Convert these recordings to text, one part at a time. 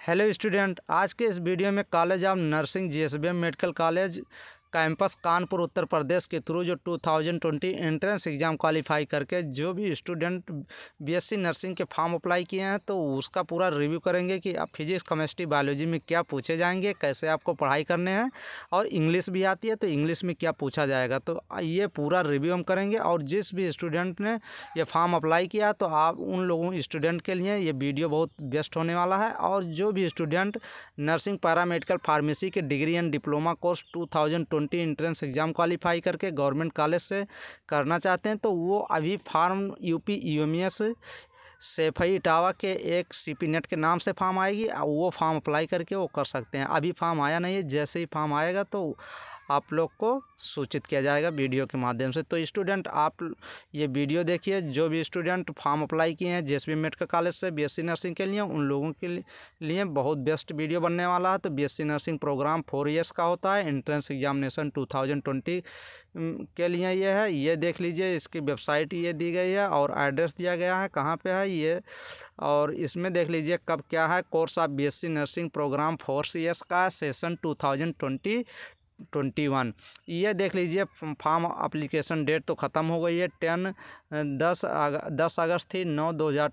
Hello student, आज के इस वीडियो में college of nursing GSBM medical college campus Kanpur Uttar Pradesh के थ्रू जो 2020 एंट्रेंस एग्ज़ाम क्वालिफाई करके जो भी स्टूडेंट बीएससी नर्सिंग के फॉर्म अप्लाई किए हैं तो उसका पूरा रिव्यू करेंगे कि आप फिजिक्स केमिस्ट्री बायोलॉजी में क्या पूछे जाएंगे, कैसे आपको पढ़ाई करने हैं, और इंग्लिश भी आती है तो इंग्लिश में क्या पूछा जाएगा। तो ये पूरा रिव्यू हम करेंगे। और जिस भी स्टूडेंट ने ये फॉर्म अप्लाई किया तो आप उन लोगों स्टूडेंट के लिए ये वीडियो बहुत बेस्ट होने वाला है। और जो भी स्टूडेंट नर्सिंग पैरामेडिकल फार्मेसी के degree and diploma course 2020 entrance exam qualify करके गवर्नमेंट कॉलेज से करना चाहते हैं तो वो अभी form UP UMS Saifai Etawah के एक सीपी नेट के नाम से फॉर्म आएगी, वो फॉर्म अप्लाई करके वो कर सकते हैं। अभी फॉर्म आया नहीं है, जैसे ही फॉर्म आएगा तो आप लोग को सूचित किया जाएगा वीडियो के माध्यम से। तो स्टूडेंट आप ये वीडियो देखिए। जो भी स्टूडेंट फॉर्म अप्लाई किए हैं जेएसबी मेडिकल कॉलेज से बीएससी नर्सिंग के लिए, उन लोगों के लिए बहुत बेस्ट वीडियो बनने वाला है। तो बीएससी नर्सिंग प्रोग्राम 4 ईयर्स का होता है। एंट्रेंस एग्जामिनेशन 2020 के लिए ये है, ये देख लीजिए। इसकी वेबसाइट ये दी गई है और एड्रेस दिया गया है कहाँ पे है ये, और इसमें देख लीजिए कब क्या है। Course of BSc nursing programme 4 years का सेशन 2020-21 ये देख लीजिए। फॉर्म एप्लीकेशन डेट तो ख़त्म हो गई है, 10 अगस्त थी, 9/2000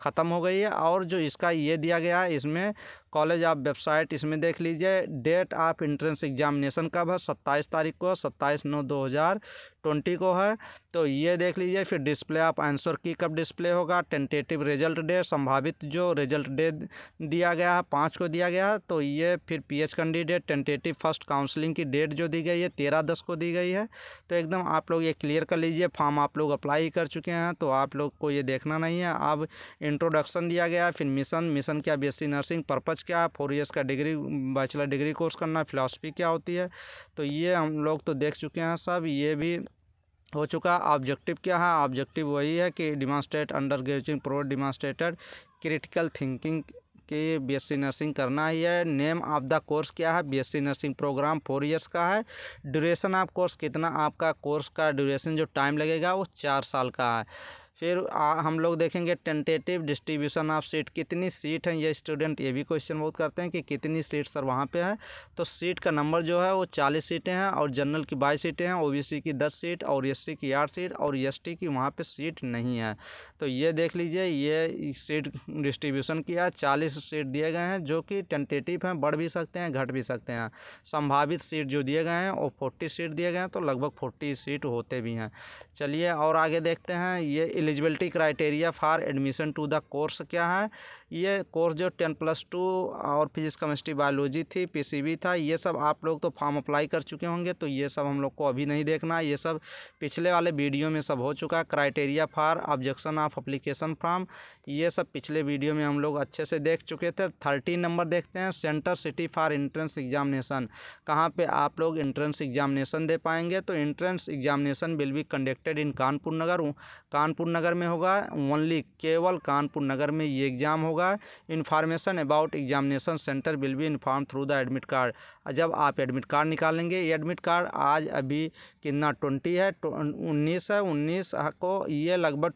ख़त्म हो गई है। और जो इसका ये दिया गया है इसमें कॉलेज ऑफ वेबसाइट, इसमें देख लीजिए डेट ऑफ एंट्रेंस एग्जामिनेशन कब है, 27 तारीख को, 27/9/2020 को है। तो ये देख लीजिए। फिर डिस्प्ले ऑफ आंसर की कब डिस्प्ले होगा, टेंटेटिव रिजल्ट डेट, संभावित जो रिजल्ट डेट दिया गया है 5 को दिया गया है। तो ये फिर pH candidate tentative first counselling की डेट जो दी गई है 13/10 को दी गई है। तो एकदम आप लोग ये क्लियर कर लीजिए। फॉर्म आप लोग अप्लाई कर चुके हैं तो आप लोग को ये देखना नहीं है। अब इंट्रोडक्शन दिया गया है, फिर मिशन क्या, बीएससी नर्सिंग पर्पज क्या, 4 ईयर्स का डिग्री बैचलर डिग्री कोर्स करना, फिलॉसफी क्या होती है, तो ये हम लोग तो देख चुके हैं सब। ये भी हो चुका। ऑब्जेक्टिव क्या है, ऑब्जेक्टिव वही है कि demonstrate under graduation pro demonstrated critical thinking कि बीएससी नर्सिंग करना ही है। नेम ऑफ द कोर्स क्या है, बीएससी नर्सिंग प्रोग्राम 4 ईयर्स का है। ड्यूरेशन ऑफ कोर्स कितना, आपका कोर्स का ड्यूरेशन जो टाइम लगेगा वो 4 साल का है। फिर हम लोग देखेंगे टेंटेटिव डिस्ट्रीब्यूशन ऑफ सीट, कितनी सीट हैं। ये स्टूडेंट ये भी क्वेश्चन बहुत करते हैं कि कितनी सीट सर वहाँ पे है। तो सीट का नंबर जो है वो 40 सीटें हैं, और जनरल की 22 सीटें हैं, ओबीसी की 10 सीट, और एससी की 8 सीट, और एसटी की वहाँ पे सीट नहीं है। तो ये देख लीजिए, ये सीट डिस्ट्रीब्यूशन किया, 40 सीट दिए गए हैं जो कि टेंटेटिव हैं, बढ़ भी सकते हैं घट भी सकते हैं। संभावित सीट जो दिए गए हैं वो 40 सीट दिए गए हैं, तो लगभग 40 सीट होते भी हैं। चलिए और आगे देखते हैं। ये eligibility criteria for admission to the course क्या है। ये कोर्स जो 10+2 और फिजिक्स केमिस्ट्री बायोलॉजी थी, पीसीबी था, ये सब आप लोग तो फॉर्म अप्लाई कर चुके होंगे, तो ये सब हम लोग को अभी नहीं देखना है। ये सब पिछले वाले वीडियो में सब हो चुका है। Criteria for objection of application form, ये सब पिछले वीडियो में हम लोग अच्छे से देख चुके थे। 13 नंबर देखते हैं। Centre city for entrance examination, कहाँ पे आप लोग एंट्रेंस एग्जामिनेशन दे पाएंगे। तो entrance examination will be conducted in Kanpur Nagar, Kanpur Nagar में होगा ओनली, केवल कानपुर नगर में ये एग्ज़ाम होगा। Information about examination centre will be inform through the admit card. जब आप एडमिट कार्ड निकालेंगे, ये एडमिट कार्ड आज अभी कितना 20 है, 19 है, 19 को ये लगभग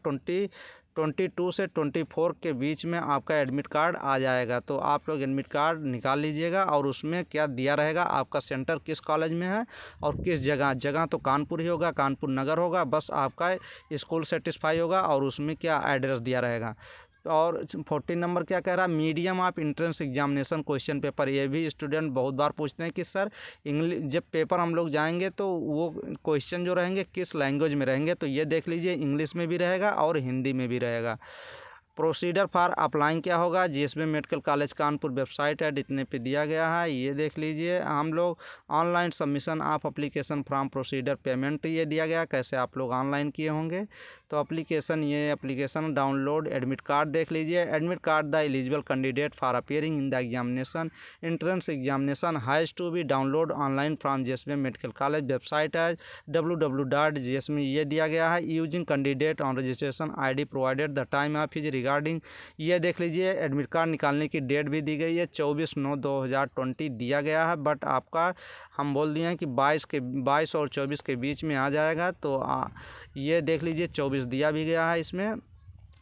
22 से 24 के बीच में आपका एडमिट कार्ड आ जाएगा। तो आप लोग एडमिट कार्ड निकाल लीजिएगा, और उसमें क्या दिया रहेगा, आपका सेंटर किस कॉलेज में है और किस जगह। जगह तो कानपुर ही होगा, कानपुर नगर होगा, बस आपका स्कूल सेटिस्फाई होगा और उसमें क्या एड्रेस दिया रहेगा। और 14 नंबर क्या कह रहा है, medium of entrance examination question paper. ये भी स्टूडेंट बहुत बार पूछते हैं कि सर इंग्लिश जब पेपर हम लोग जाएंगे तो वो क्वेश्चन जो रहेंगे किस लैंग्वेज में रहेंगे। तो ये देख लीजिए, इंग्लिश में भी रहेगा और हिंदी में भी रहेगा। प्रोसीजर फॉर अप्लाइंग क्या होगा, GSB medical college Kanpur website है, इतने पे दिया गया है, ये देख लीजिए। हम लोग online submission of application form procedure payment ये दिया गया, कैसे आप लोग ऑनलाइन किए होंगे। तो एप्लीकेशन, ये एप्लीकेशन डाउनलोड एडमिट कार्ड देख लीजिए। Admit card the eligible candidate for appearing in the examination entrance examination has to be download online from GSB medical college website है www.gsm, ये दिया गया है। Using candidate on registration ID provided the time of his regarding, ये देख लीजिए। Admit card निकालने की डेट भी दी गई है, 24/9/2020 दिया गया है, बट आपका हम बोल दिए हैं कि 22 और 24 के बीच में आ जाएगा। तो ये देख लीजिए 24 दिया भी गया है इसमें,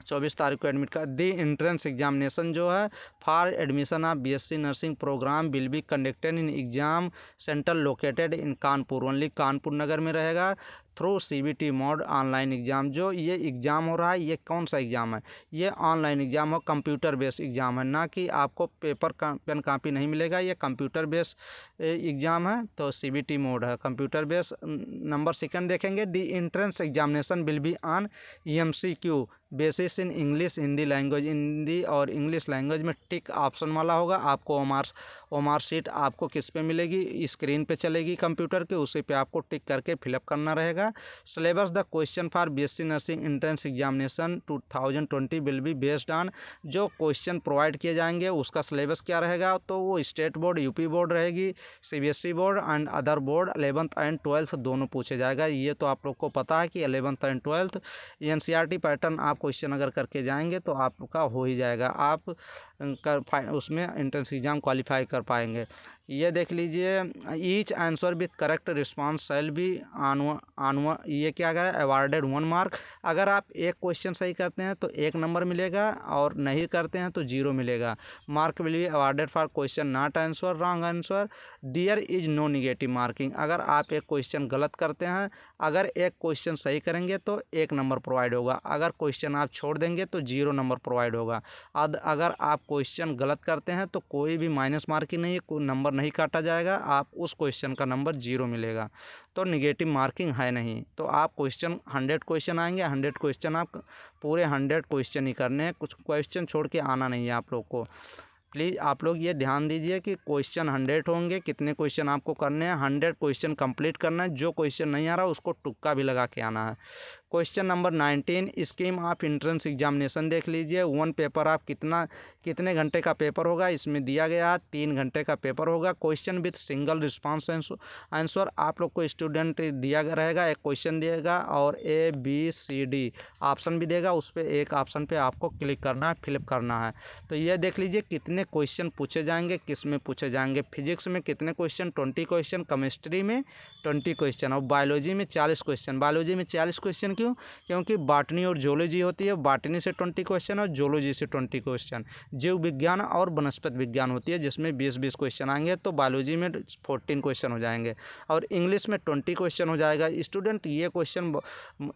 24 तारीख को admit card. The entrance examination जो है for admission of BSc nursing programme will be conducted in exam centre located in Kanpur, only Kanpur Nagar में रहेगा, through CBT mode online exam. जो ये एग्ज़ाम हो रहा है ये कौन सा एग्ज़ाम है, ये ऑनलाइन एग्ज़ाम हो, कंप्यूटर बेस्ड एग्ज़ाम है, ना कि आपको पेपर पेन कापी नहीं मिलेगा, ये कंप्यूटर बेस्ड एग्ज़ाम है। तो CBT मोड है, कंप्यूटर बेस्ड। नंबर सेकंड देखेंगे, the entrance examination will be on MCQ basis in English Hindi language, Hindi और इंग्लिश लैंग्वेज में टिक ऑप्शन वाला होगा। आपको ओमार सीट आपको किस पे मिलेगी, स्क्रीन पे चलेगी कंप्यूटर के, उसी पे आपको टिक करके फिलअप करना रहेगा। Syllabus the question for BSc nursing entrance examination 2020 will be based on, जो क्वेश्चन प्रोवाइड किए जाएंगे उसका सिलेबस क्या रहेगा, तो वो स्टेट बोर्ड, UP बोर्ड रहेगी, CBSE board and other board 11th and 12th दोनों पूछे जाएगा। ये तो आप लोग को पता है कि 11th and 12th NCERT pattern आप क्वेश्चन अगर करके जाएंगे तो आपका हो ही जाएगा, आप उसमें एंट्रेंस एग्जाम क्वालिफाई कर पाएंगे। ये देख लीजिए, each answer with correct response shall be ये क्या है, अवार्डेड 1 मार्क। अगर आप एक क्वेश्चन सही करते हैं तो 1 नंबर मिलेगा और नहीं करते हैं तो 0 मिलेगा। Mark will be awarded for question not answer wrong answer, there is no negative marking. अगर आप एक क्वेश्चन गलत करते हैं, अगर एक क्वेश्चन सही करेंगे तो 1 नंबर प्रोवाइड होगा, अगर क्वेश्चन आप छोड़ देंगे तो 0 नंबर प्रोवाइड होगा। अगर आप क्वेश्चन गलत करते हैं तो कोई भी माइनस मार्किंग नहीं है, कोई नंबर नहीं काटा जाएगा, आप उस क्वेश्चन का नंबर 0 मिलेगा, तो निगेटिव मार्किंग है नहीं। तो आप क्वेश्चन 100 क्वेश्चन आएंगे, 100 क्वेश्चन आप पूरे 100 क्वेश्चन ही करने हैं, कुछ क्वेश्चन छोड़ के आना नहीं है आप लोग को। प्लीज़ आप लोग ये ध्यान दीजिए कि क्वेश्चन 100 होंगे, कितने क्वेश्चन आपको करने हैं, 100 क्वेश्चन कंप्लीट करना है। जो क्वेश्चन नहीं आ रहा उसको तुक्का भी लगा के आना है। Question number 19, scheme of entrance examination देख लीजिए। 1 पेपर आप कितने घंटे का पेपर होगा, इसमें दिया गया 3 घंटे का पेपर होगा। Question with single response answer आप लोग को स्टूडेंट दिया गया रहेगा, एक क्वेश्चन देगा और ABCD ऑप्शन भी देगा, उस पर एक ऑप्शन पे आपको क्लिक करना है, फिलअप करना है। तो ये देख लीजिए कितने क्वेश्चन पूछे जाएंगे, किस में पूछे जाएंगे। फिजिक्स में कितने क्वेश्चन, 20 क्वेश्चन, केमिस्ट्री में 20 क्वेश्चन और बायोलॉजी में 40 क्वेश्चन। बायोलॉजी में 40 क्वेश्चन क्यों, क्योंकि बॉटनी और जूलॉजी होती है, बॉटनी से 20 क्वेश्चन और जूलॉजी से 20 क्वेश्चन। जीव विज्ञान और वनस्पति विज्ञान होती है जिसमें 20-20 क्वेश्चन आएंगे, तो बायोलॉजी में 14 क्वेश्चन हो जाएंगे और इंग्लिश में 20 क्वेश्चन हो जाएगा। स्टूडेंट ये क्वेश्चन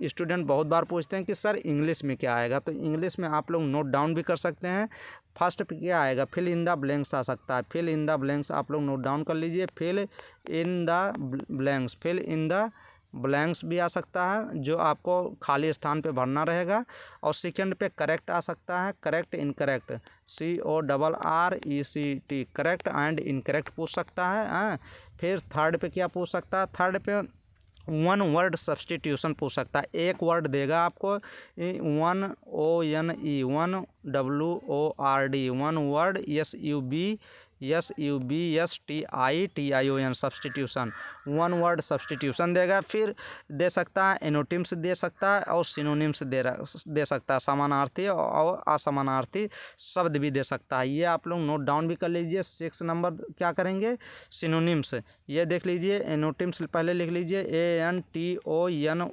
स्टूडेंट बहुत बार पूछते हैं कि सर इंग्लिश में क्या आएगा, तो इंग्लिश में आप लोग नोट डाउन भी कर सकते हैं। फर्स्ट पे क्या आएगा, फिल इन द ब्लैंक्स आ सकता है, फिल इन द ब्लैंक्स आप लोग नोट डाउन कर लीजिए। Fill in the blanks, fill in the blanks भी आ सकता है, जो आपको खाली स्थान पे भरना रहेगा। और सेकंड पे करेक्ट आ सकता है, correct incorrect, CORRECT, correct and incorrect पूछ सकता है। फिर थर्ड पे क्या पूछ सकता है, थर्ड पे 1 वर्ड सब्सटीट्यूशन पूछ सकता है। एक वर्ड देगा आपको, 1 ONE 1 WORD 1 word, SUBSTITION substitution, 1 word substitution देगा। फिर दे सकता है एनोटिम्स दे सकता है और सिनोनिम्स दे सकता है, समानार्थी और असमानार्थी शब्द भी दे सकता है। ये आप लोग नोट डाउन भी कर लीजिए। 6 नंबर क्या करेंगे, सिनोनिम्स। ये देख लीजिए, एनोटिम्स पहले लिख लीजिए, ANTONYMS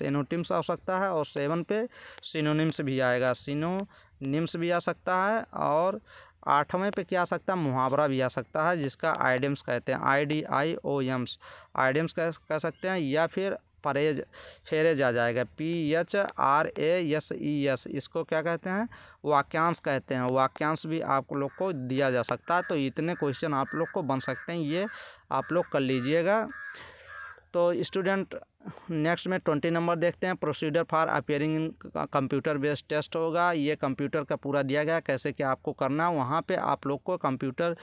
एनोटिम्स आ सकता है। और 7 पे सिनोनिम्स भी आएगा, सिनोनिम्स भी आ सकता है। और 8वें पे क्या आ सकता है, मुहावरा भी आ सकता है, जिसका आइडियम्स कहते हैं, IDIOMs आइडियम्स कह सकते हैं। या फिर फ्रेज आ जाएगा, PHRASES, इसको क्या कहते हैं, वाक्यांश कहते हैं। वाक्यांश भी आप लोग को दिया जा सकता है। तो इतने क्वेश्चन आप लोग को बन सकते हैं, ये आप लोग कर लीजिएगा। तो स्टूडेंट नेक्स्ट में 20 नंबर देखते हैं, procedure for appearing in computer based test होगा। ये कंप्यूटर का पूरा दिया गया कैसे क्या आपको करना है। वहाँ पे आप लोग को कंप्यूटर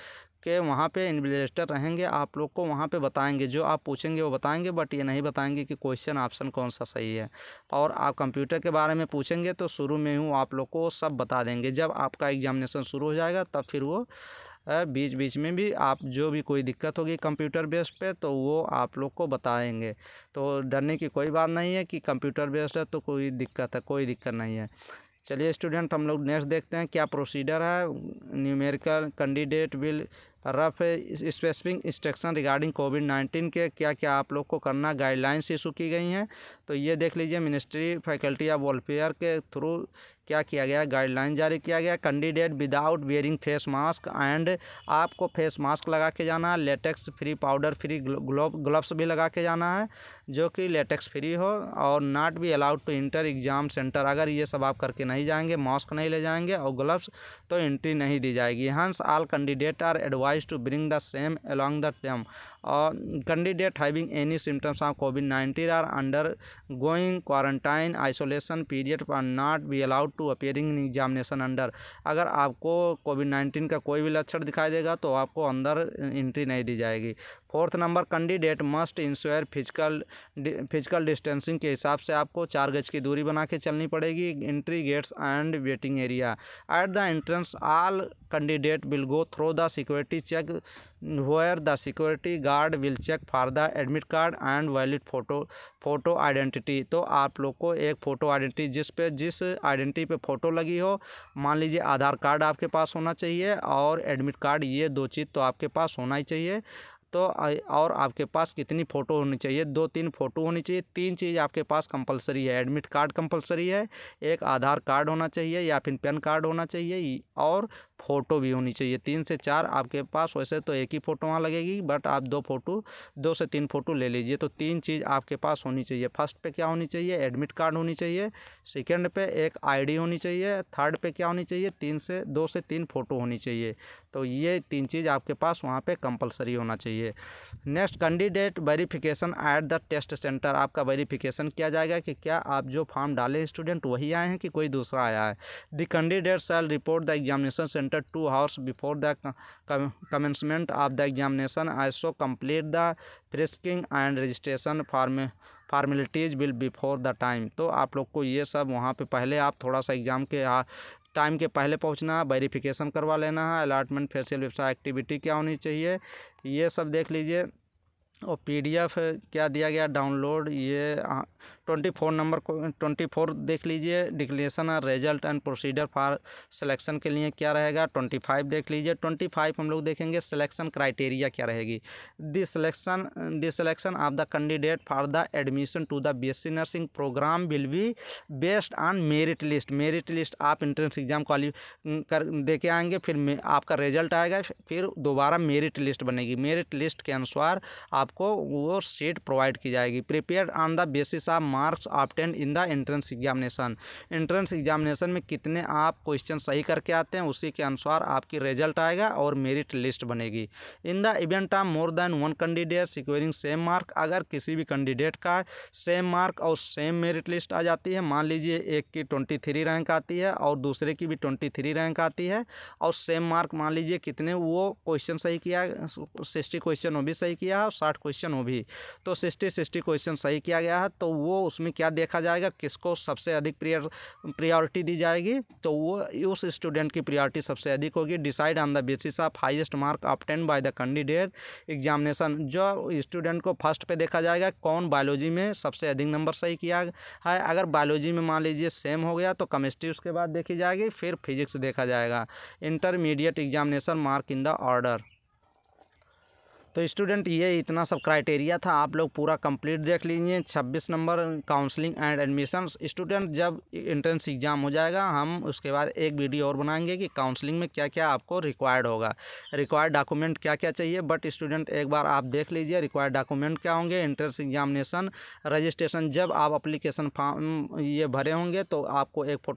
के वहाँ पे इन्विजिलेटर रहेंगे, आप लोग को वहाँ पे बताएंगे, जो आप पूछेंगे वो बताएंगे, बट ये नहीं बताएंगे कि क्वेश्चन ऑप्शन कौन सा सही है। और आप कंप्यूटर के बारे में पूछेंगे तो शुरू में ही आप लोग को सब बता देंगे। जब आपका एग्जामिनेशन शुरू हो जाएगा तब फिर वो बीच बीच में भी आप जो भी कोई दिक्कत होगी कंप्यूटर बेस्ड पे तो वो आप लोग को बताएंगे। तो डरने की कोई बात नहीं है कि कंप्यूटर बेस्ड है तो कोई दिक्कत है, कोई दिक्कत नहीं है। चलिए स्टूडेंट, हम लोग नेक्स्ट देखते हैं क्या प्रोसीजर है। Numerical candidate will rough specific instruction regarding कोविड-19 के क्या क्या आप लोग को करना, गाइडलाइंस इशू की गई हैं। तो ये देख लीजिए, मिनिस्ट्री फैकल्टी ऑफ वेलफेयर के थ्रू क्या किया गया, गाइडलाइन जारी किया गया। Candidate without wearing face mask and, आपको फेस मास्क लगा के जाना है, latex free, powder free, gloves भी लगा के जाना है जो कि लेटेक्स फ्री हो, और not be allowed to enter exam centre. अगर ये सब आप करके नहीं जाएंगे, मास्क नहीं ले जाएंगे और ग्लव्स, तो एंट्री नहीं दी जाएगी। Hence all candidate are advise to bring the same along the them. और candidate having any symptoms of कोविड-19 are undergoing quarantine isolation period are not be allowed to appearing in examination under. अगर आपको कोविड-19 का कोई भी लक्षण दिखाई देगा तो आपको अंदर एंट्री नहीं दी जाएगी। 4th number, candidate must ensure physical distancing के हिसाब से आपको 4 गज की दूरी बना के चलनी पड़ेगी। Entry gates and waiting area at the entrance all candidate will go through the security check where the security guard will check for the admit card and valid photo identity. तो आप लोग को एक फ़ोटो आइडेंटिटी, जिस identity पे photo लगी हो, मान लीजिए आधार कार्ड आपके पास होना चाहिए और एडमिट कार्ड, ये 2 चीज़ तो आपके पास होना ही चाहिए। तो और आपके पास कितनी फ़ोटो होनी चाहिए, 2-3 फ़ोटो होनी चाहिए। 3 चीज़ आपके पास कंपलसरी है। एडमिट कार्ड कंपलसरी है, एक आधार कार्ड होना चाहिए या फिर पैन कार्ड होना चाहिए, और फ़ोटो भी होनी चाहिए। 3 से 4 आपके पास, वैसे तो एक ही फ़ोटो वहाँ लगेगी, बट आप 2 से 3 फ़ोटो ले लीजिए। तो 3 चीज़ आपके पास होनी चाहिए। फर्स्ट पे क्या होनी चाहिए, एडमिट कार्ड होनी चाहिए। सेकंड पे एक आईडी होनी चाहिए। थर्ड पे क्या होनी चाहिए, 2 से 3 फ़ोटो होनी चाहिए। तो ये 3 चीज़ आपके पास वहाँ पे कंपलसरी होना चाहिए। Next, candidate verification at the test centre. आपका वेरिफिकेशन किया जाएगा कि क्या आप जो फॉर्म डाले स्टूडेंट वही आए हैं कि कोई दूसरा आया है। The candidate shell report the examination centre 2 hours before the commencement of the examination, also complete the frisking and registration formalities will before the time. तो आप लोग को ये सब वहाँ पे पहले आप थोड़ा सा एग्ज़ाम के टाइम के पहले पहुंचना है, वेरिफिकेशन करवा लेना है। अलॉटमेंट फेशियल वेबसाइट एक्टिविटी क्या होनी चाहिए, ये सब देख लीजिए। और PDF क्या दिया गया डाउनलोड, ये 24 नंबर को 24 देख लीजिए। डिक्लेरेशन और result and procedure for selection के लिए क्या रहेगा, 25 देख लीजिए। 25 हम लोग देखेंगे सिलेक्शन क्राइटेरिया क्या रहेगी। The selection of the candidate for the admission to the BSc nursing programme will be based on merit list. Merit list आप एंट्रेंस एग्जाम दे के आएंगे, फिर आपका रिजल्ट आएगा, फिर दोबारा मेरिट लिस्ट बनेगी। मेरिट लिस्ट के अनुसार आपको वो सीट प्रोवाइड की जाएगी। Prepared on the basis of marks obtained in the entrance examination. Entrance examination में कितने आप क्वेश्चन सही करके आते हैं, उसी के अनुसार आपकी रिजल्ट आएगा और मेरिट लिस्ट बनेगी। In the event of more than 1 candidate securing same mark, अगर किसी भी कैंडिडेट का सेम मार्क और सेम मेरिट लिस्ट आ जाती है, मान लीजिए एक की 23 रैंक आती है और दूसरे की भी 23 रैंक आती है, और सेम मार्क मान लीजिए कितने, वो क्वेश्चन सही किया, 60 क्वेश्चन वो भी सही किया है और 60 क्वेश्चन वो भी, तो 60 क्वेश्चन सही किया गया है, तो वो उसमें क्या देखा जाएगा, किसको सबसे अधिक प्रायोरिटी दी जाएगी, तो वो उस स्टूडेंट की प्रायोरिटी सबसे अधिक होगी। Decide on the basis of highest mark obtain by the candidate examination. जो स्टूडेंट को फर्स्ट पे देखा जाएगा कौन बायोलॉजी में सबसे अधिक नंबर सही किया है। अगर बायोलॉजी में मान लीजिए सेम हो गया तो केमिस्ट्री उसके बाद देखी जाएगी, फिर फिजिक्स देखा जाएगा। Intermediate examination mark in the order. तो स्टूडेंट ये इतना सब क्राइटेरिया था, आप लोग पूरा कंप्लीट देख लीजिए। 26 number counselling and admission. Student जब एंट्रेंस एग्जाम हो जाएगा, हम उसके बाद एक वीडियो और बनाएंगे कि काउंसलिंग में क्या क्या आपको रिक्वायर्ड होगा, रिक्वायर्ड डॉक्यूमेंट क्या क्या चाहिए। बट स्टूडेंट एक बार आप देख लीजिए रिक्वायर्ड डॉक्यूमेंट क्या होंगे। एंट्रेंस एग्जामिनेशन रजिस्ट्रेशन, जब आप अप्लीकेशन फॉर्म ये भरे होंगे तो आपको एक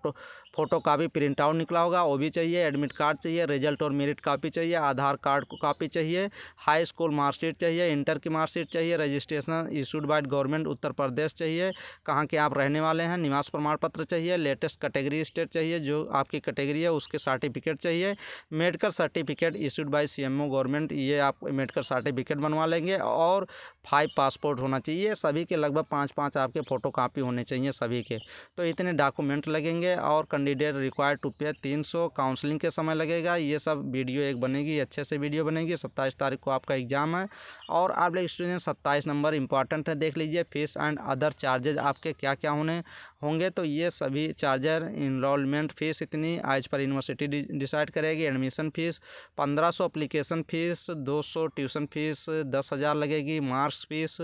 फ़ोटो कापी प्रिंट आउट निकला होगा वो भी चाहिए। एडमिट कार्ड चाहिए, रिजल्ट और मेरिट कापी चाहिए, आधार कार्ड को कापी चाहिए, हाई स्कूल मार्कशीट चाहिए, इंटर की मार्कशीट चाहिए, registration issued by government Uttar Pradesh चाहिए, कहाँ के आप रहने वाले हैं, निवास प्रमाण पत्र चाहिए, लेटेस्ट कैटेगरी स्टेट चाहिए, जो आपकी कैटेगरी है उसके सर्टिफिकेट चाहिए, medical certificate issued by CMO government, ये आप मेडिकल सर्टिफिकेट बनवा लेंगे, और 5 पासपोर्ट होना चाहिए। सभी के लगभग 5-5 आपके फ़ोटो कापी होने चाहिए सभी के। तो इतने डॉक्यूमेंट लगेंगे और कैंडिडेट रिक्वायर्ड टू पे 300। काउंसलिंग के समय लगेगा। ये सब वीडियो एक बनेगी, अच्छे से वीडियो बनेगी। 27 तारीख को आपका एग्जाम एग्ज़ाम है। और आप लोग स्टूडेंट 27 नंबर इंपॉर्टेंट है, देख लीजिए फीस एंड अदर चार्जेज आपके क्या क्या होंगे। तो ये सभी चार्जर इनरोलमेंट फ़ीस इतनी एज पर यूनिवर्सिटी डिसाइड करेगी। Admission fees 1500, application fees 200, tuition fees 10,000 लगेगी। मार्क्स फ़ीस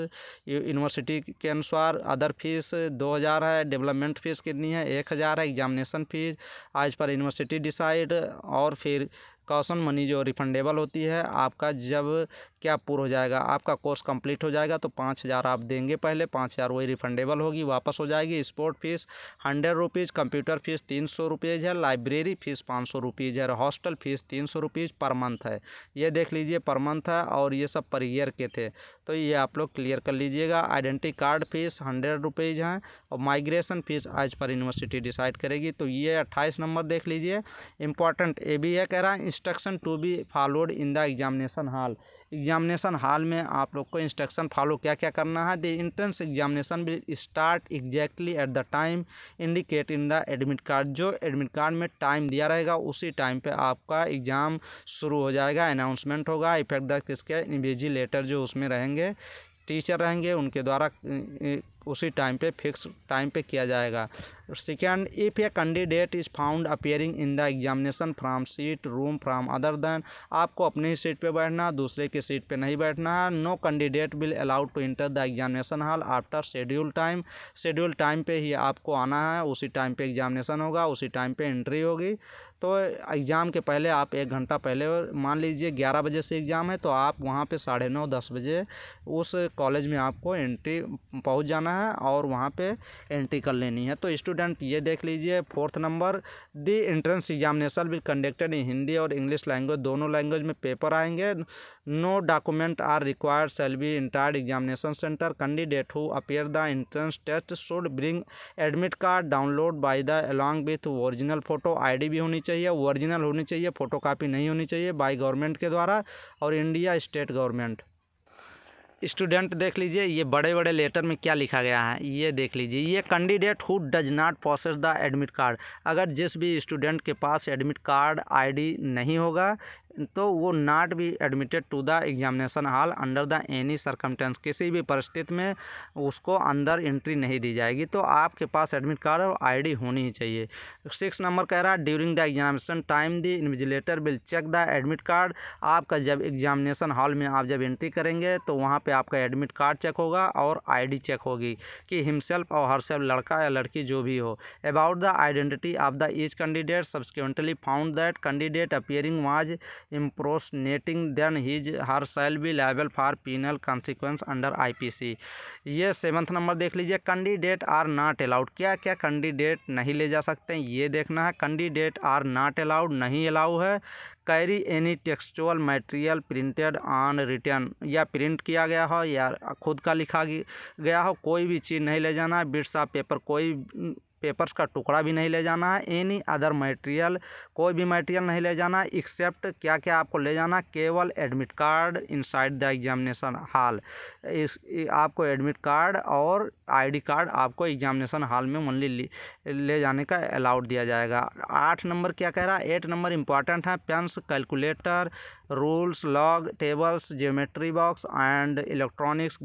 यूनिवर्सिटी के अनुसार, अदर फीस 2000 है। डेवलपमेंट फ़ीस कितनी है, 1000 है। एग्जामिनेशन फ़ीस आज पर यूनिवर्सिटी डिसाइड। और फिर कॉशन मनी जो रिफंडेबल होती है आपका जब क्या पूरा हो जाएगा, आपका कोर्स कंप्लीट हो जाएगा तो 5000 आप देंगे पहले, 5000 वही रिफंडेबल होगी, वापस हो जाएगी। Sport fees 100 rupees, computer fees 300 rupees है, लाइब्रेरी फीस 500 रुपीज़ है, hostel fees 300 rupees per month है। ये देख लीजिए पर मंथ है, और ये सब पर ईयर के थे, तो ये आप लोग क्लियर कर लीजिएगा। आइडेंटिटी कार्ड फीस 100 रुपीज़ हैं, और माइग्रेशन फीस आज पर यूनिवर्सिटी डिसाइड करेगी। तो ये 28 नंबर देख लीजिए। इंपॉर्टेंट ये भी है, कह रहा है instruction to be followed in the examination hall. Examination hall में आप लोग को इंस्ट्रक्शन फॉलो क्या क्या करना है। The entrance examination will start exactly at the time indicate in the admit card. जो एडमिट कार्ड में टाइम दिया रहेगा उसी टाइम पे आपका एग्ज़ाम शुरू हो जाएगा। अनाउंसमेंट होगा इफेक्ट द किसके, इन्विजिलेटर जो उसमें रहेंगे, टीचर रहेंगे, उनके द्वारा उसी टाइम पे फिक्स टाइम पे किया जाएगा। Second, if a candidate is found appearing in the examination from seat room from other than, आपको अपनी ही सीट पे बैठना, दूसरे की सीट पे नहीं बैठना है। No candidate will allowed to enter the examination hall after schedule time. Schedule time पे ही आपको आना है, उसी टाइम पे एग्जामिनेशन होगा, उसी टाइम पे एंट्री होगी। तो एग्ज़ाम के पहले आप 1 घंटा पहले, मान लीजिए 11 बजे से एग्ज़ाम है, तो आप वहाँ पे 9:30 10 बजे उस कॉलेज में आपको एंट्री पहुँच जाना है और वहाँ पे एंट्री कर लेनी है। तो स्टूडेंट ये देख लीजिए 4th number, the entrance examination will conducted in Hindi और इंग्लिश लैंग्वेज, दोनों लैंग्वेज में पेपर आएंगे। No document are required shall be entire examination centre. Candidate who appear the entrance test should bring admit card download by the along with original photo. ID भी होनी चाहिए, original होनी चाहिए, photo copy नहीं होनी चाहिए, by government के द्वारा और इंडिया स्टेट गवर्नमेंट। स्टूडेंट देख लीजिए ये बड़े बड़े लेटर में क्या लिखा गया है, ये देख लीजिए। ये candidate who does not possess the admit card, अगर जिस भी स्टूडेंट के पास एडमिट कार्ड आईडी नहीं होगा तो वो not be admitted to the examination hall under the any circumstance, किसी भी परिस्थिति में उसको अंदर एंट्री नहीं दी जाएगी। तो आपके पास एडमिट कार्ड और आईडी होनी ही चाहिए। 6 नंबर कह रहा है during the examination time the invigilator will check the admit card. आपका जब एग्जामिनेशन हॉल में आप जब एंट्री करेंगे तो वहाँ पे आपका एडमिट कार्ड चेक होगा और आईडी चेक होगी कि हिमसेल्फ और हरसेल्फ, लड़का या लड़की जो भी हो। About the identity of the each candidate subsequently found that candidate appearing was impersonating then his her shall be liable for penal consequence under IPC। ये 7th नंबर देख लीजिए। कैंडिडेट आर नॉट अलाउड, क्या क्या candidate नहीं ले जा सकते हैं ये देखना है। कैंडिडेट आर नॉट अलाउड, नहीं अलाउ है। Carry any textual material printed on return, या प्रिंट किया गया हो या खुद का लिखा गया हो, कोई भी चीज़ नहीं ले जाना है। बिट्स ऑफ पेपर, कोई पेपर्स का टुकड़ा भी नहीं ले जाना है। एनी अदर मटेरियल, कोई भी मटेरियल नहीं ले जाना है। एक्सेप्ट क्या क्या आपको ले जाना, केवल admit card inside the examination hall. इस आपको एडमिट कार्ड और आईडी कार्ड आपको एग्जामिनेशन हॉल में ओनली ले जाने का अलाउड दिया जाएगा। 8 नंबर क्या कह रहा है, 8 नंबर इंपॉर्टेंट है। Pens, calculator, rules, log, tables, geometry box and electronics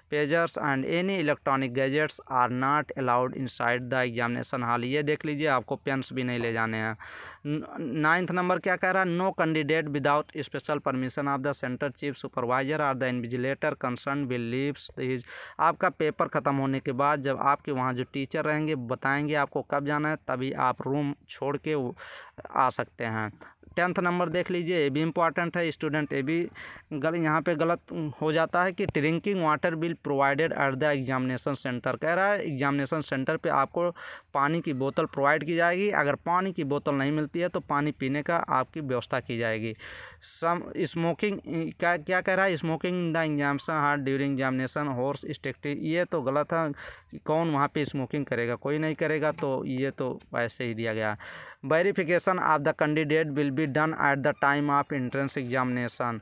pagers and any electronic gadgets are not allowed inside the examination hall. ये देख लीजिए आपको पेन्स भी नहीं ले जाने हैं। 9th नंबर क्या कह रहा है, no candidate without special permission of the centre chief supervisor और the invigilator concern will leaves his. आपका पेपर ख़त्म होने के बाद जब आपके वहाँ जो टीचर रहेंगे बताएंगे आपको कब जाना है, तभी आप रूम छोड़ के आ सकते हैं। 10th नंबर देख लीजिए, ये भी इंपॉर्टेंट है स्टूडेंट। ये भी यहाँ पे गलत हो जाता है कि drinking water bill provided at the examination centre. कह रहा है एग्जामिनेशन सेंटर पे आपको पानी की बोतल प्रोवाइड की जाएगी। अगर पानी की बोतल नहीं मिलती है तो पानी पीने का आपकी व्यवस्था की जाएगी। सम स्मोकिंग, क्या क्या कह रहा है, smoking in the examination hall during examination horse strictly, ये तो गलत है। कौन वहाँ पे स्मोकिंग करेगा, कोई नहीं करेगा, तो ये तो वैसे ही दिया गया। Verification of the candidate will be done at the time of entrance examination.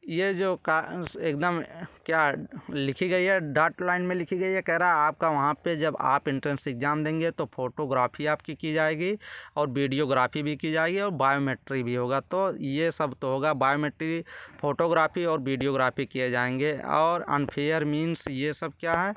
ये जो का एकदम क्या लिखी गई है, डॉट लाइन में लिखी गई है, कह रहा है आपका वहाँ पे जब आप एंट्रेंस एग्ज़ाम देंगे तो फोटोग्राफी आपकी की जाएगी और वीडियोग्राफी भी की जाएगी और बायोमेट्री भी होगा। तो ये सब तो होगा, बायोमेट्री, फोटोग्राफी और वीडियोग्राफी किए जाएंगे। और अनफेयर मीन्स ये सब क्या है,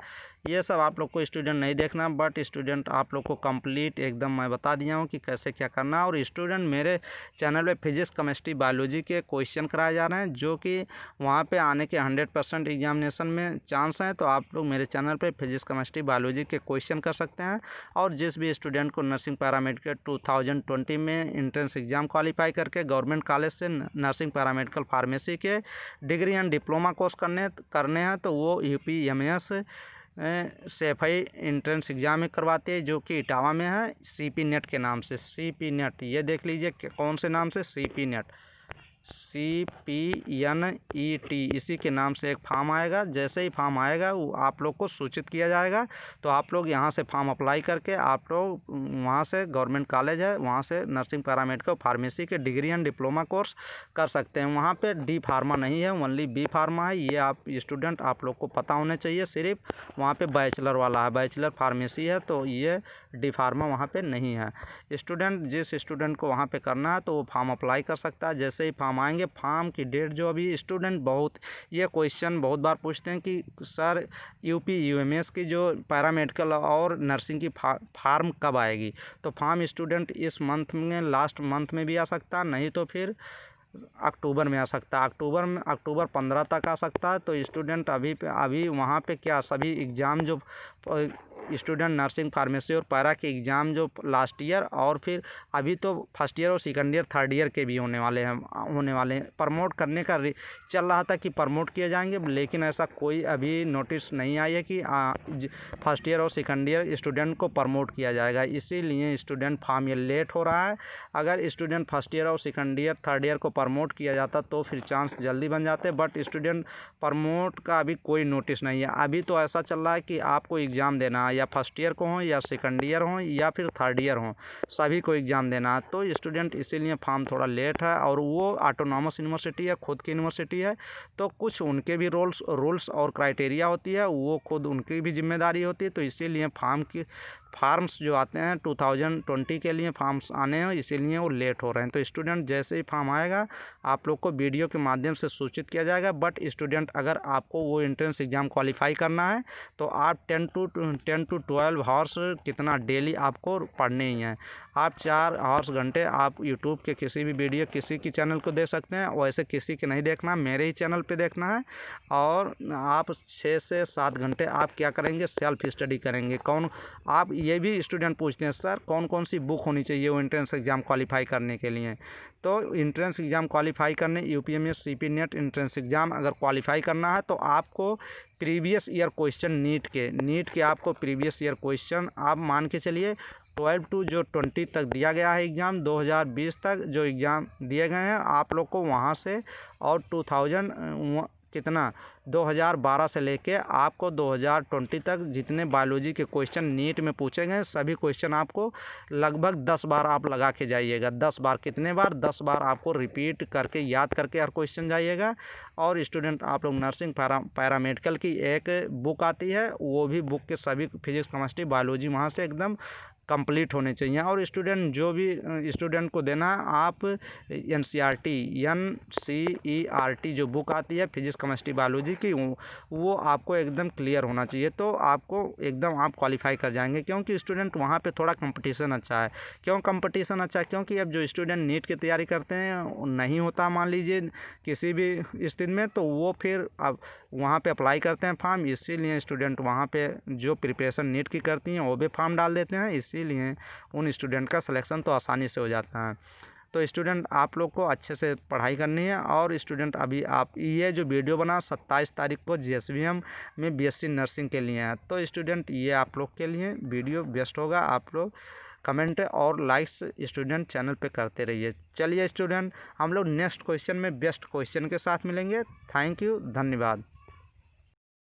ये सब आप लोग को स्टूडेंट नहीं देखना, बट स्टूडेंट आप लोग को कंप्लीट एकदम मैं बता दिया हूँ कि कैसे क्या करना है। और स्टूडेंट मेरे चैनल पे फिजिक्स, केमिस्ट्री, बायोलॉजी के क्वेश्चन कराए जा रहे हैं जो कि वहाँ पे आने के 100% एग्जामिनेशन में चांस हैं। तो आप लोग मेरे चैनल पे फिजिक्स, केमिस्ट्री, बायोलॉजी के क्वेश्चन कर सकते हैं। और जिस भी स्टूडेंट को नर्सिंग पैरामेडिकल 2020 में एंट्रेंस एग्ज़ाम क्वालिफाई करके गवर्नमेंट कॉलेज से नर्सिंग पैरामेडिकल फार्मेसी के डिग्री एंड डिप्लोमा कोर्स करने हैं तो वो UPMS सेफई एंट्रेंस एग्ज़ाम में करवाते हैं, जो कि इटावा में है, CP नेट के नाम से। CP नेट ये देख लीजिए कौन से नाम से, CP नेट, CPNET, इसी के नाम से एक फॉर्म आएगा। जैसे ही फॉर्म आएगा वो आप लोग को सूचित किया जाएगा, तो आप लोग यहाँ से फॉर्म अप्लाई करके आप लोग वहाँ से, गवर्नमेंट कॉलेज है वहाँ से नर्सिंग पैरामेडिकल फार्मेसी के डिग्री एंड डिप्लोमा कोर्स कर सकते हैं। वहाँ पे D फार्मा नहीं है, ओनली B फार्मा है। ये आप स्टूडेंट आप लोग को पता होना चाहिए। सिर्फ वहाँ पे बैचलर वाला है, बैचलर फार्मेसी है, तो ये D फार्मा वहाँ पे नहीं है। स्टूडेंट, जिस स्टूडेंट को वहाँ पे करना है तो वो फॉर्म अप्लाई कर सकता है। जैसे ही फॉर्म आएंगे, फॉर्म की डेट जो अभी स्टूडेंट ये क्वेश्चन बहुत बार पूछते हैं कि सर UPUMS की जो पैरामेडिकल और नर्सिंग की फॉर्म कब आएगी। तो फॉर्म स्टूडेंट इस मंथ में, लास्ट मंथ में भी आ सकता है, नहीं तो फिर अक्टूबर में आ सकता है। अक्टूबर 15 तक आ सकता है। तो स्टूडेंट अभी वहाँ पे क्या सभी एग्ज़ाम जो स्टूडेंट नर्सिंग, फार्मेसी और पैरा के एग्ज़ाम जो लास्ट ईयर और फिर अभी तो फर्स्ट ईयर और सेकंड ईयर, थर्ड ईयर के भी होने वाले हैं। प्रमोट करने का चल रहा था कि प्रमोट किए जाएंगे, लेकिन ऐसा कोई अभी नोटिस नहीं आई है कि फर्स्ट ईयर और सेकंड ईयर स्टूडेंट को प्रमोट किया जाएगा। इसीलिए स्टूडेंट फॉर्म ये लेट हो रहा है। अगर स्टूडेंट फर्स्ट ईयर और सेकंड ईयर, थर्ड ईयर को प्रमोट किया जाता तो फिर चांस जल्दी बन जाते, बट स्टूडेंट प्रमोट का अभी कोई नोटिस नहीं है। अभी तो ऐसा चल रहा है कि आपको एग्ज़ाम देना है, या फर्स्ट ईयर को हो, या सेकंड ईयर हो, या फिर थर्ड ईयर हो, सभी को एग्ज़ाम देना है। तो स्टूडेंट इसीलिए फॉर्म थोड़ा लेट है। और वो ऑटोनॉमस यूनिवर्सिटी है, खुद की यूनिवर्सिटी है, तो कुछ उनके भी रूल्स और क्राइटेरिया होती है, वो खुद उनकी भी जिम्मेदारी होती है। तो इसीलिए फार्म्स जो आते हैं 2020 के लिए फार्म्स आने हैं, इसीलिए वो लेट हो रहे हैं। तो स्टूडेंट जैसे ही फॉर्म आएगा आप लोग को वीडियो के माध्यम से सूचित किया जाएगा। बट स्टूडेंट अगर आपको वो एंट्रेंस एग्ज़ाम क्वालिफाई करना है तो आप 10 to 12 आवर्स कितना डेली आपको पढ़ने ही हैं। आप 4 आवर्स घंटे आप यूट्यूब के किसी भी वीडियो, किसी की चैनल को देख सकते हैं, वैसे किसी के नहीं देखना, मेरे ही चैनल पे देखना है। और आप 6 से 7 घंटे आप क्या करेंगे, सेल्फ स्टडी करेंगे। आप ये भी स्टूडेंट पूछते हैं सर कौन कौन सी बुक होनी चाहिए वो एंट्रेंस एग्ज़ाम क्वालिफाई करने के लिए। तो एंट्रेंस एग्ज़ाम क्वालिफाई करने, UPMS CP net entrance exam अगर क्वालिफाई करना है तो आपको प्रीवियस ईयर क्वेश्चन नीट के आपको प्रीवियस ईयर क्वेश्चन आप मान के चलिए 12 to जो 20 तक दिया गया है एग्ज़ाम, 2020 तक जो एग्ज़ाम दिए गए हैं आप लोग को वहाँ से, और 2012 से लेके आपको 2020 तक जितने बायोलॉजी के क्वेश्चन नीट में पूछे गए सभी क्वेश्चन आपको लगभग 10 बार आप लगा के जाइएगा। 10 बार, कितने बार, 10 बार आपको रिपीट करके, याद करके हर क्वेश्चन जाइएगा। और स्टूडेंट आप लोग नर्सिंग पैरामेडिकल की एक बुक आती है, वो भी बुक के सभी फिजिक्स, केमिस्ट्री, बायोलॉजी वहाँ से एकदम कंप्लीट होने चाहिए। और स्टूडेंट जो भी स्टूडेंट को देना, आप NCERT जो बुक आती है फिजिक्स, केमिस्ट्री, बायोलॉजी की, वो आपको एकदम क्लियर होना चाहिए। तो आपको एकदम आप क्वालिफाई कर जाएंगे, क्योंकि स्टूडेंट वहाँ पे थोड़ा कंपटीशन अच्छा है। क्यों कंपटीशन अच्छा है? क्योंकि अब जो स्टूडेंट नीट की तैयारी करते हैं नहीं होता मान लीजिए किसी भी स्थिति में, तो वो फिर अब वहाँ पे अप्लाई करते हैं फॉर्म। इसीलिए स्टूडेंट वहाँ पे जो प्रिपरेशन नीट की करती हैं वो भी फॉर्म डाल देते हैं, इसीलिए उन स्टूडेंट का सिलेक्शन तो आसानी से हो जाता है। तो स्टूडेंट आप लोग को अच्छे से पढ़ाई करनी है। और स्टूडेंट अभी आप ये जो वीडियो बना 27 तारीख को JSVM में BSc नर्सिंग के लिए है, तो स्टूडेंट ये आप लोग के लिए वीडियो बेस्ट होगा। आप लोग कमेंट और लाइक्स स्टूडेंट चैनल पे करते रहिए। चलिए स्टूडेंट, हम लोग नेक्स्ट क्वेश्चन में बेस्ट क्वेश्चन के साथ मिलेंगे। थैंक यू, धन्यवाद।